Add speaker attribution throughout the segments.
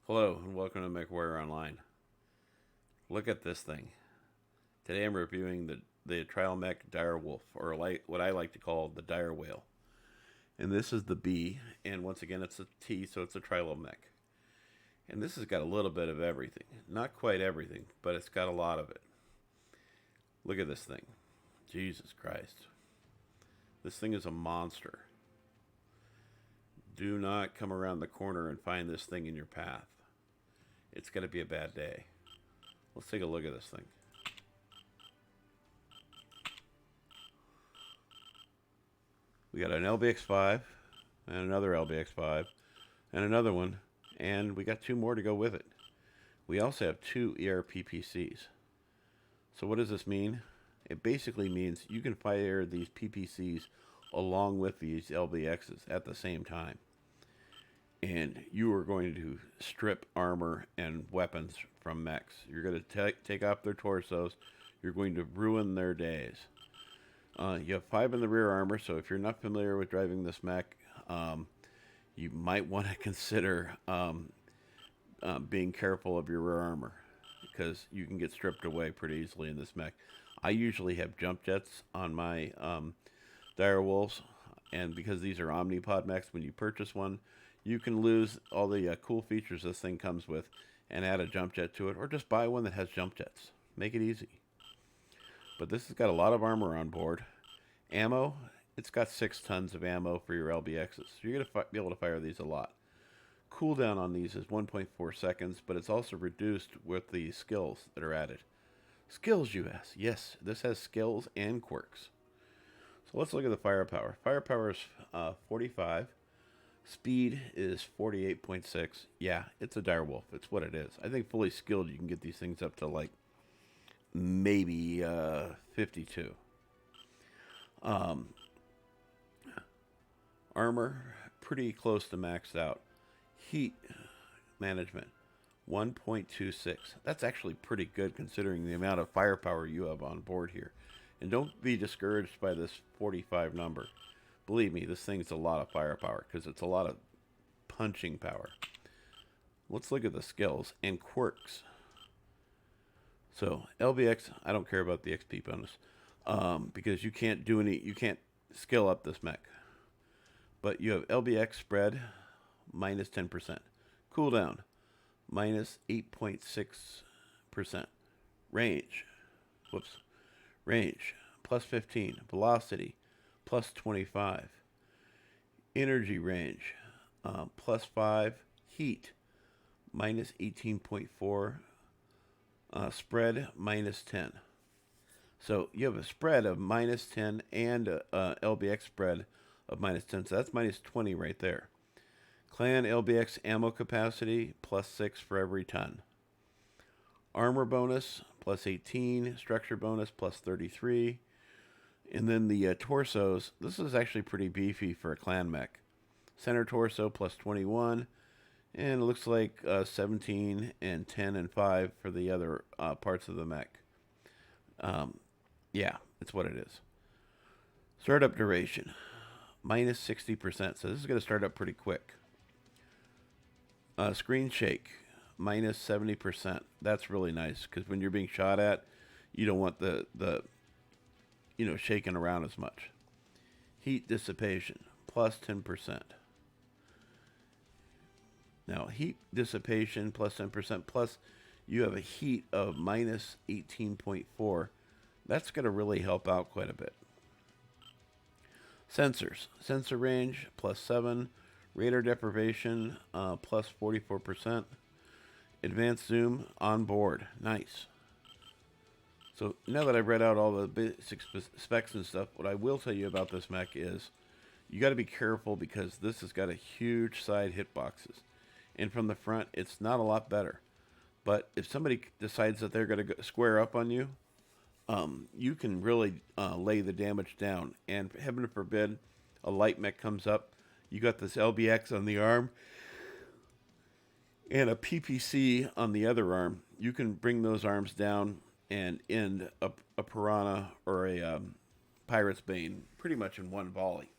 Speaker 1: Hello and welcome to Mechwarrior Online. Look at this thing. Today I'm reviewing the trial mech dire wolf, or what I like to call the dire whale. And this is the B, and once again it's a T, so it's a trial mech. And this has got a little bit of everything. Not quite everything, but it's got a lot of it. Look at this thing. Jesus Christ. This thing is a monster. Do not come around the corner and find this thing in your path. It's going to be a bad day. Let's take a look at this thing. We got an LBX-5 and another LBX-5 and another one, and we got two more to go with it. We also have two ERPPCs. So what does this mean? It basically means you can fire these PPCs along with these LBXs at the same time. And you are going to strip armor and weapons from mechs. You're going to take off their torsos. You're going to ruin their days. You have 5 in the rear armor, so if you're not familiar with driving this mech, you might want to consider being careful of your rear armor, because you can get stripped away pretty easily in this mech. I usually have jump jets on my dire wolves, and because these are omnipod mechs, when you purchase one, you can lose all the cool features this thing comes with and add a jump jet to it, or just buy one that has jump jets. Make it easy. But this has got a lot of armor on board. Ammo, it's got 6 tons of ammo for your LBXs. So you're going to be able to fire these a lot. Cooldown on these is 1.4 seconds, but it's also reduced with the skills that are added. Skills, you ask? Yes, this has skills and quirks. So let's look at the firepower. Firepower is 45. Speed is 48.6. Yeah, it's a dire wolf. It's what it is. I think fully skilled, you can get these things up to like maybe 52. Armor, pretty close to maxed out. Heat management, 1.26. That's actually pretty good considering the amount of firepower you have on board here. And don't be discouraged by this 45 number. Believe me, this thing's a lot of firepower because it's a lot of punching power. Let's look at the skills and quirks. So LBX, I don't care about the XP bonus because you can't skill up this mech. But you have LBX spread minus 10%, cooldown minus 8.6%, range plus 15, velocity plus 25, energy range plus 5, heat minus 18.4, spread minus 10. So you have a spread of minus 10 and a LBX spread of minus 10, so that's minus 20 right there. Clan LBX ammo capacity plus 6 for every ton. Armor bonus plus 18, structure bonus plus 33. And then the torsos, this is actually pretty beefy for a clan mech. Center torso plus 21, and it looks like 17 and 10 and 5 for the other parts of the mech. Yeah, it's what it is. Startup duration, minus 60%, so this is going to start up pretty quick. Screen shake, minus 70%. That's really nice, because when you're being shot at, you don't want the shaking around as much. Heat dissipation, plus 10%. Now, heat dissipation plus 10%, plus you have a heat of minus 18.4. That's going to really help out quite a bit. Sensors, sensor range, plus 7. Radar deprivation, plus 44%. Advanced zoom on board. Nice. So now that I've read out all the basic specs and stuff, what I will tell you about this mech is you got to be careful because this has got a huge side hitboxes. And from the front, it's not a lot better. But if somebody decides that they're going to square up on you, you can really lay the damage down. And heaven forbid, a light mech comes up. You got this LBX on the arm and a PPC on the other arm. You can bring those arms down and end a piranha or a pirate's bane pretty much in one volley.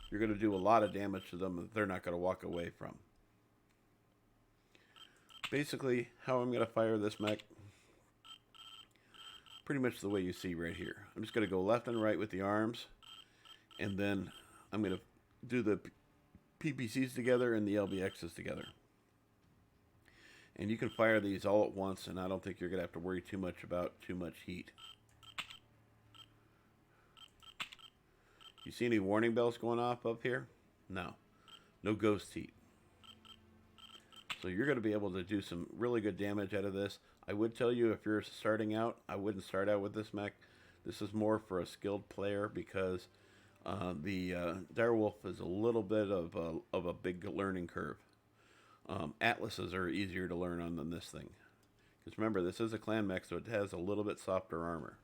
Speaker 1: You're going to do a lot of damage to them that they're not going to walk away from. Basically, how I'm going to fire this mech, pretty much the way you see right here. I'm just going to go left and right with the arms, and then I'm going to do the PPCs together and the LBXs together. And you can fire these all at once, and I don't think you're going to have to worry too much about too much heat. You see any warning bells going off up here? No. No ghost heat. So you're going to be able to do some really good damage out of this. I would tell you, if you're starting out, I wouldn't start out with this mech. This is more for a skilled player, because the Direwolf is a little bit of a big learning curve. Atlases are easier to learn on than this thing. Because remember, this is a clan mech, so it has a little bit softer armor.